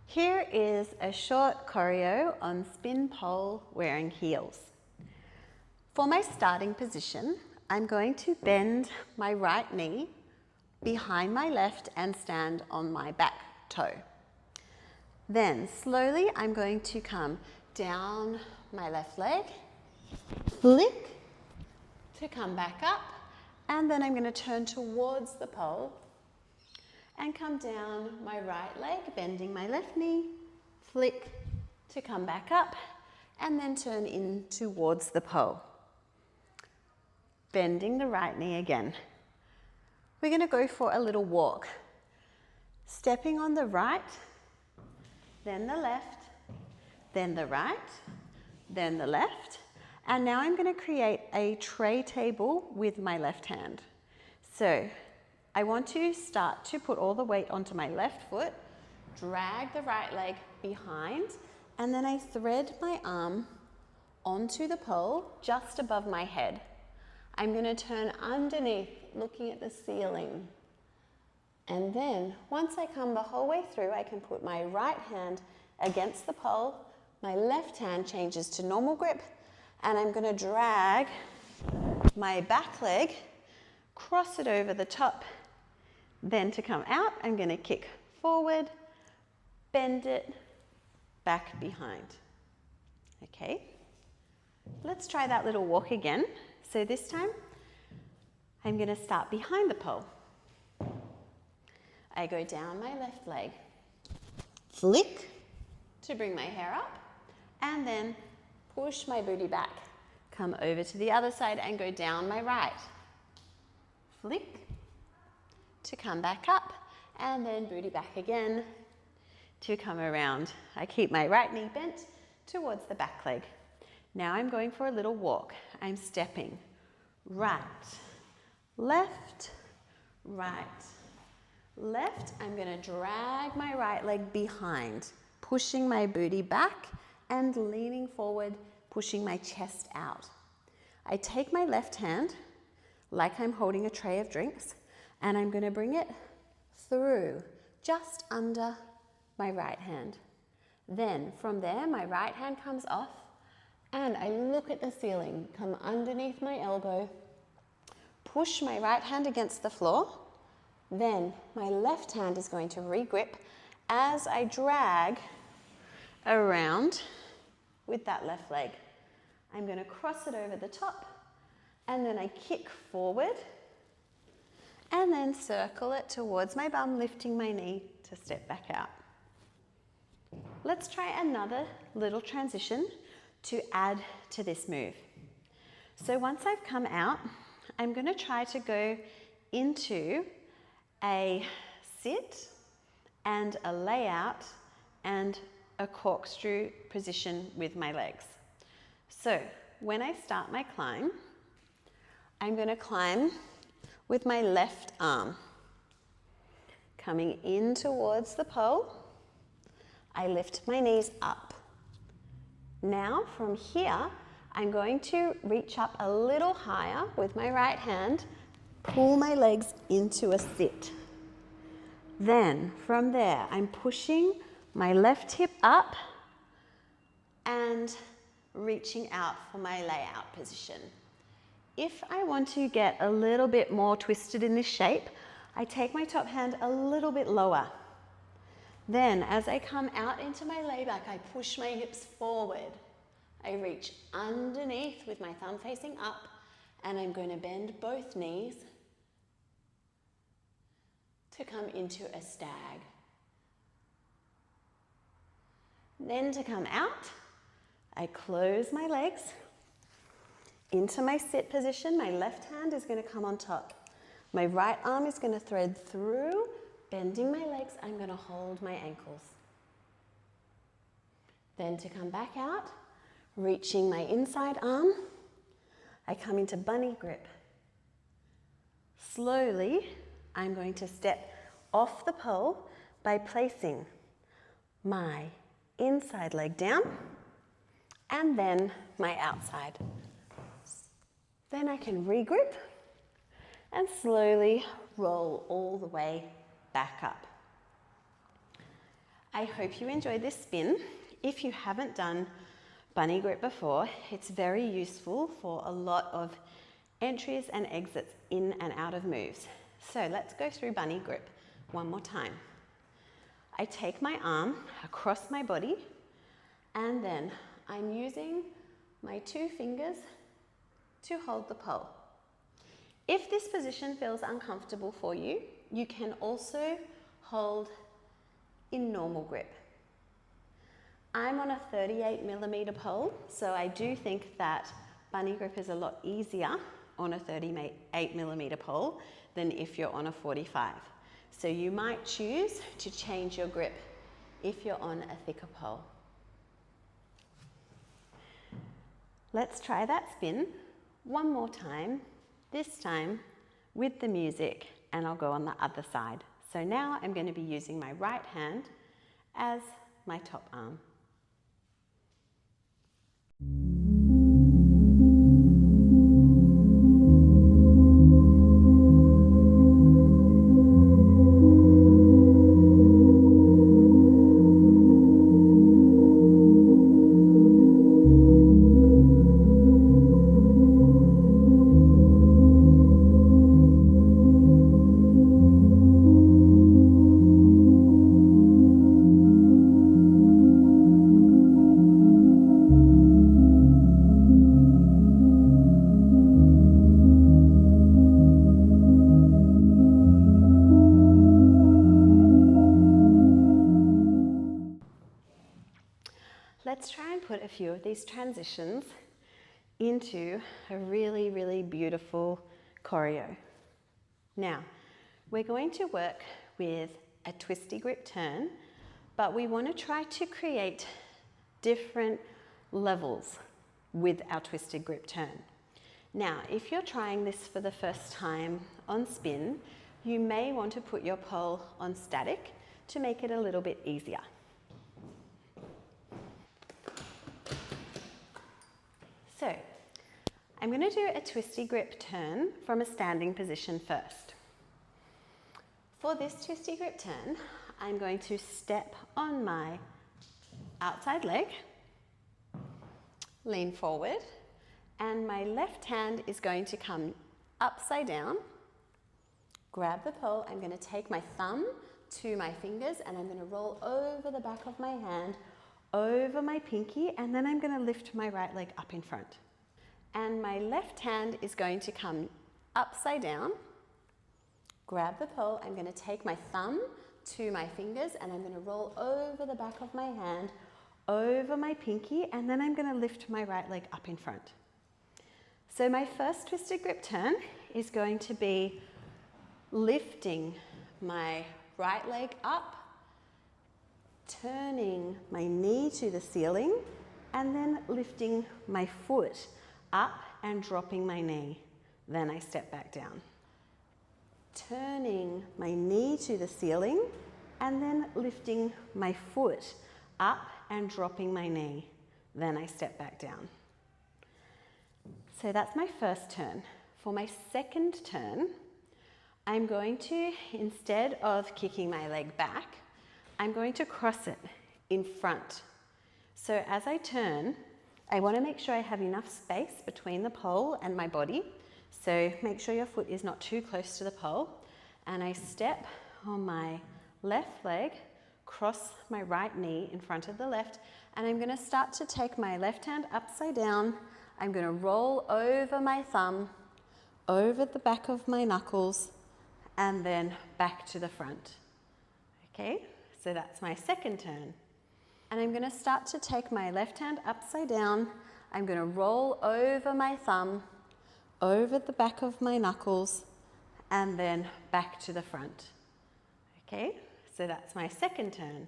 Here is a short choreo on spin pole wearing heels. For my starting position, I'm going to bend my right knee behind my left and stand on my back toe. Then slowly I'm going to come down my left leg, flick to come back up, and then I'm going to turn towards the pole and come down my right leg, bending my left knee, flick to come back up, and then turn in towards the pole. Bending the right knee again. We're going to go for a little walk. Stepping on the right, then the left, then the right, then the left. And now I'm going to create a tray table with my left hand. So I want to start to put all the weight onto my left foot, drag the right leg behind, and then I thread my arm onto the pole just above my head. I'm going to turn underneath, looking at the ceiling. And then once I come the whole way through, I can put my right hand against the pole, my left hand changes to normal grip, and I'm going to drag my back leg, cross it over the top. Then to come out, I'm going to kick forward, bend it, back behind. Okay, let's try that little walk again. So this time, I'm going to start behind the pole. I go down my left leg, flick to bring my hair up, and then push my booty back. Come over to the other side and go down my right. Flick to come back up, and then booty back again to come around. I keep my right knee bent towards the back leg. Now I'm going for a little walk. I'm stepping right, left, right, left. I'm going to drag my right leg behind, pushing my booty back and leaning forward, pushing my chest out. I take my left hand like I'm holding a tray of drinks, and I'm going to bring it through just under my right hand. Then from there, my right hand comes off and I look at the ceiling, come underneath my elbow, push my right hand against the floor. Then my left hand is going to re-grip as I drag around with that left leg. I'm going to cross it over the top, and then I kick forward and then circle it towards my bum, lifting my knee to step back out. Let's try another little transition to add to this move. So once I've come out, I'm going to try to go into a sit and a layout and a corkscrew position with my legs. So when I start my climb, I'm going to climb with my left arm. Coming in towards the pole, I lift my knees up. Now from here, I'm going to reach up a little higher with my right hand, pull my legs into a sit. Then from there, I'm pushing my left hip up and reaching out for my layout position. If I want to get a little bit more twisted in this shape, I take my top hand a little bit lower. Then as I come out into my layback, I push my hips forward. I reach underneath with my thumb facing up, and I'm going to bend both knees to come into a stag. Then to come out, I close my legs into my sit position. My left hand is going to come on top. My right arm is going to thread through, bending my legs. I'm going to hold my ankles. Then to come back out, reaching my inside arm, I come into bunny grip. Slowly, I'm going to step off the pole by placing my inside leg down and then my outside. Then I can regrip and slowly roll all the way back up. I hope you enjoyed this spin. If you haven't done bunny grip before, it's very useful for a lot of entries and exits in and out of moves. So let's go through bunny grip one more time. I take my arm across my body and then I'm using my 2 fingers to hold the pole. If this position feels uncomfortable for you, you can also hold in normal grip. I'm on a 38mm pole, so I do think that bunny grip is a lot easier on a 38mm pole than if you're on a 45. So you might choose to change your grip if you're on a thicker pole. Let's try that spin one more time, this time with the music, and I'll go on the other side. So now I'm going to be using my right hand as my top arm. Let's try and put a few of these transitions into a really, really beautiful choreo. Now, we're going to work with a twisty grip turn, but we want to try to create different levels with our twisted grip turn. Now, if you're trying this for the first time on spin, you may want to put your pole on static to make it a little bit easier. So, I'm going to do a twisty grip turn from a standing position first. For this twisty grip turn, I'm going to step on my outside leg, lean forward, and my left hand is going to come upside down, grab the pole. I'm going to take my thumb to my fingers and I'm going to roll over the back of my hand, over my pinky, and then I'm going to lift my right leg up in front. And my left hand is going to come upside down, grab the pole. I'm going to take my thumb to my fingers and I'm going to roll over the back of my hand, over my pinky, and then I'm going to lift my right leg up in front. So my first twisted grip turn is going to be lifting my right leg up, turning my knee to the ceiling, and then lifting my foot up and dropping my knee. Then I step back down. Turning my knee to the ceiling, and then lifting my foot up and dropping my knee. Then I step back down. So that's my first turn. For my second turn, I'm going to, instead of kicking my leg back, I'm going to cross it in front. So as I turn, I want to make sure I have enough space between the pole and my body. So make sure your foot is not too close to the pole. And I step on my left leg, cross my right knee in front of the left, and I'm going to start to take my left hand upside down. I'm going to roll over my thumb, over the back of my knuckles, and then back to the front. Okay, so that's my second turn. And I'm going to start to take my left hand upside down. I'm going to roll over my thumb, over the back of my knuckles, and then back to the front. Okay, so that's my second turn.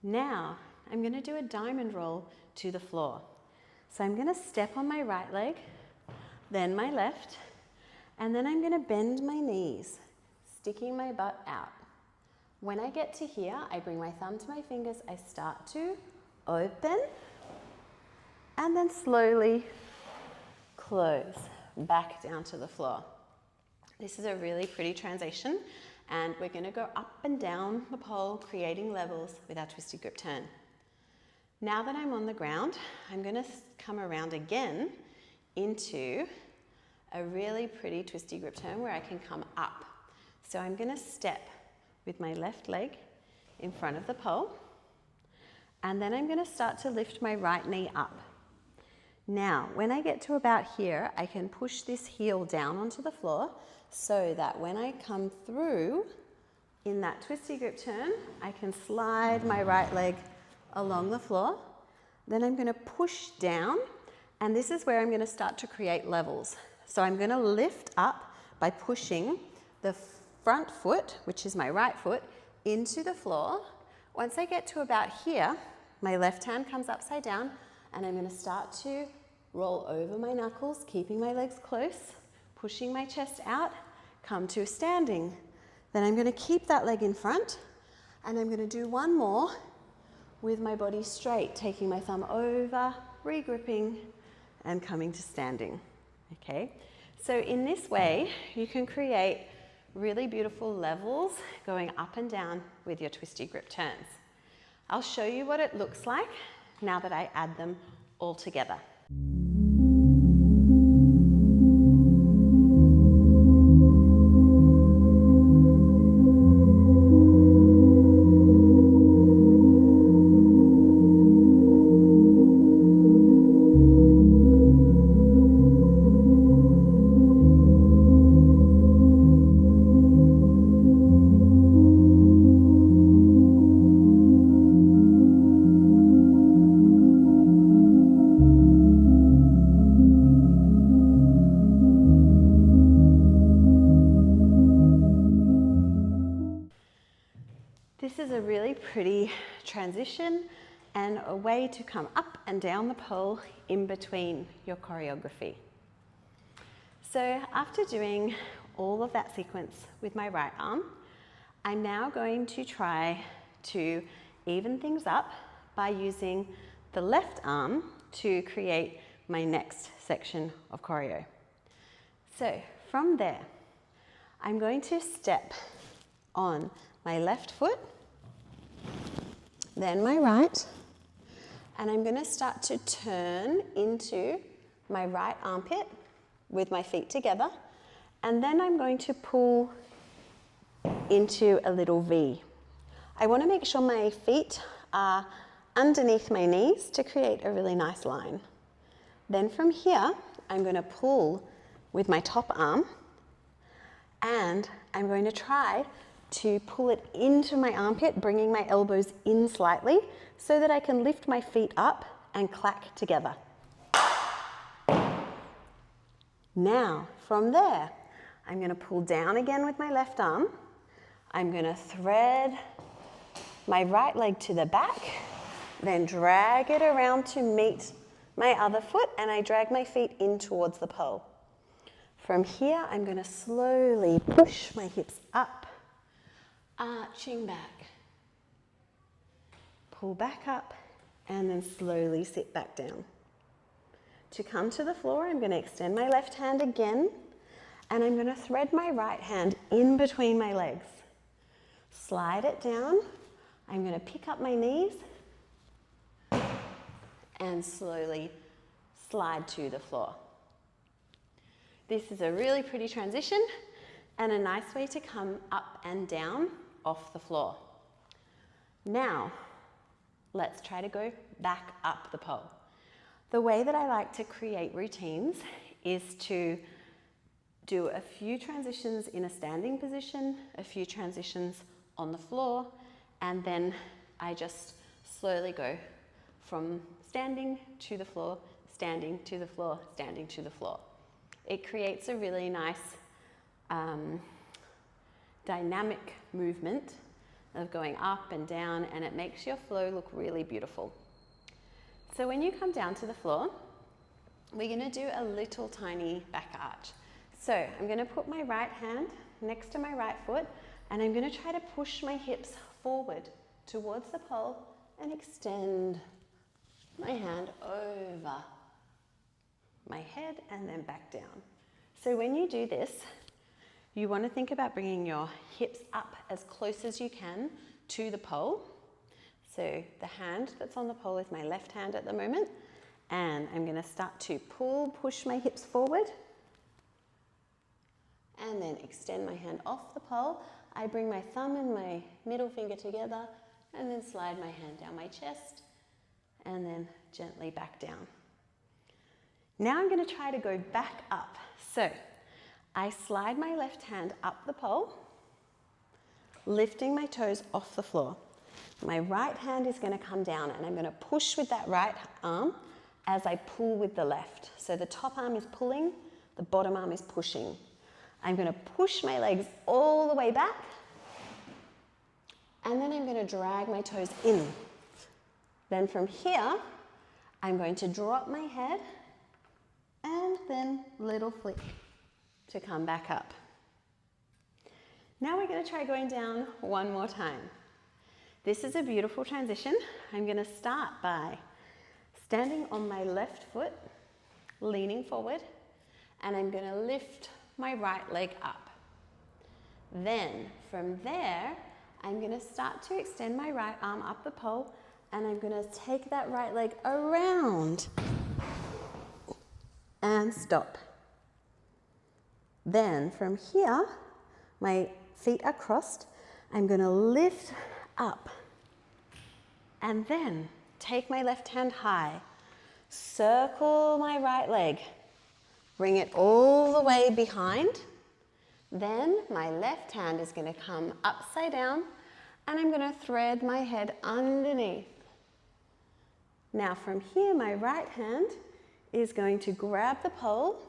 Now, I'm going to do a diamond roll to the floor. So I'm going to step on my right leg, then my left, and then I'm going to bend my knees, sticking my butt out. When I get to here, I bring my thumb to my fingers, I start to open, and then slowly close back down to the floor. This is a really pretty transition, And we're going to go up and down the pole, creating levels with our twisty grip turn. Now that I'm on the ground, I'm going to come around again into a really pretty twisty grip turn where I can come up. So I'm going to step with my left leg in front of the pole, and then I'm going to start to lift my right knee up. Now, when I get to about here, I can push this heel down onto the floor so that when I come through in that twisty grip turn, I can slide my right leg along the floor. Then I'm going to push down, and this is where I'm going to start to create levels. So I'm going to lift up by pushing the front foot, which is my right foot, into the floor. Once I get to about here, my left hand comes upside down, and I'm going to start to roll over my knuckles, keeping my legs close, pushing my chest out, come to standing. Then I'm going to keep that leg in front, and I'm going to do one more with my body straight, taking my thumb over, re-gripping, and coming to standing. Okay, so in this way, you can create really beautiful levels going up and down with your twisty grip turns. I'll show you what it looks like now that I add them all together. This is a really pretty transition and a way to come up and down the pole in between your choreography. So after doing all of that sequence with my right arm, I'm now going to try to even things up by using the left arm to create my next section of choreo. So from there, I'm going to step on my left foot, then my right, and I'm going to start to turn into my right armpit with my feet together, and then I'm going to pull into a little V. I want to make sure my feet are underneath my knees to create a really nice line. Then from here, I'm going to pull with my top arm, and I'm going to try to pull it into my armpit, bringing my elbows in slightly so that I can lift my feet up and clack together. Now, from there, I'm going to pull down again with my left arm. I'm going to thread my right leg to the back, then drag it around to meet my other foot, and I drag my feet in towards the pole. From here, I'm going to slowly push my hips up, arching back, pull back up, and then slowly sit back down. To come to the floor, I'm going to extend my left hand again, and I'm going to thread my right hand in between my legs. Slide it down. I'm going to pick up my knees and slowly slide to the floor. This is a really pretty transition and a nice way to come up and down off the floor. Now, let's try to go back up the pole. The way that I like to create routines is to do a few transitions in a standing position, a few transitions on the floor, and then I just slowly go from standing to the floor, standing to the floor, standing to the floor. It creates a really nice dynamic movement of going up and down, and it makes your flow look really beautiful. So when you come down to the floor, we're going to do a little tiny back arch. So I'm going to put my right hand next to my right foot, and I'm going to try to push my hips forward towards the pole and extend my hand over my head and then back down. So when you do this, You want to think about bringing your hips up as close as you can to the pole. So the hand that's on the pole is my left hand at the moment, and I'm going to start to push my hips forward, and then extend my hand off the pole. I bring my thumb and my middle finger together, and then slide my hand down my chest, and then gently back down. Now I'm going to try to go back up. So I slide my left hand up the pole, lifting my toes off the floor. My right hand is going to come down, and I'm going to push with that right arm as I pull with the left. So the top arm is pulling, the bottom arm is pushing. I'm going to push my legs all the way back, and then I'm going to drag my toes in. Then from here, I'm going to drop my head, and then little flick to come back up. Now we're going to try going down one more time. This is a beautiful transition. I'm going to start by standing on my left foot, leaning forward, and I'm going to lift my right leg up. Then from there, I'm going to start to extend my right arm up the pole, and I'm going to take that right leg around and stop. Then from here, my feet are crossed. I'm going to lift up, and then take my left hand high, circle my right leg, bring it all the way behind. Then my left hand is going to come upside down, and I'm going to thread my head underneath. Now from here, my right hand is going to grab the pole.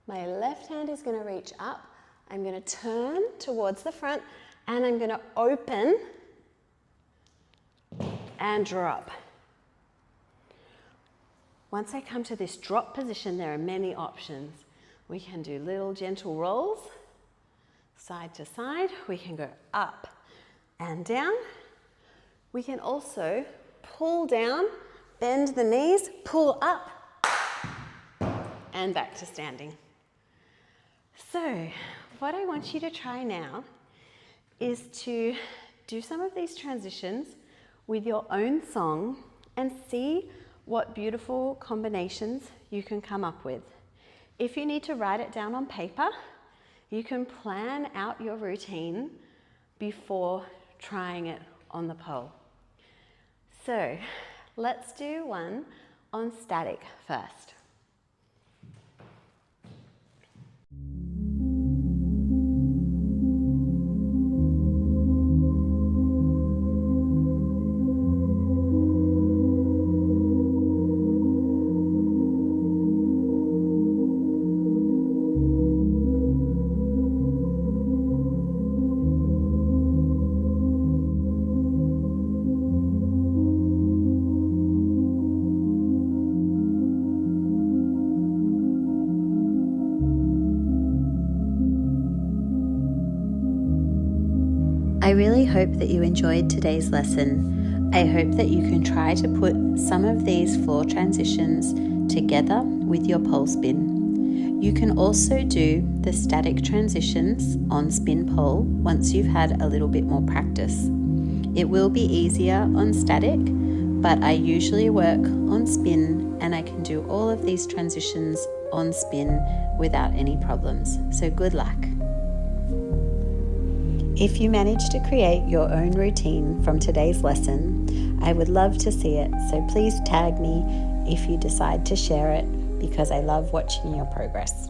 My left hand is going to reach up. I'm going to turn towards the front, and I'm going to open and drop. Once I come to this drop position, there are many options. We can do little gentle rolls, side to side. We can go up and down. We can also pull down, bend the knees, pull up, and back to standing. So what I want you to try now is to do some of these transitions with your own song and see what beautiful combinations you can come up with. If you need to write it down on paper, you can plan out your routine before trying it on the pole. So let's do one on static first. I really hope that you enjoyed today's lesson. I hope that you can try to put some of these floor transitions together with your pole spin. You can also do the static transitions on spin pole once you've had a little bit more practice. It will be easier on static, but I usually work on spin, and I can do all of these transitions on spin without any problems. So good luck. If you manage to create your own routine from today's lesson, I would love to see it, so please tag me if you decide to share it, because I love watching your progress.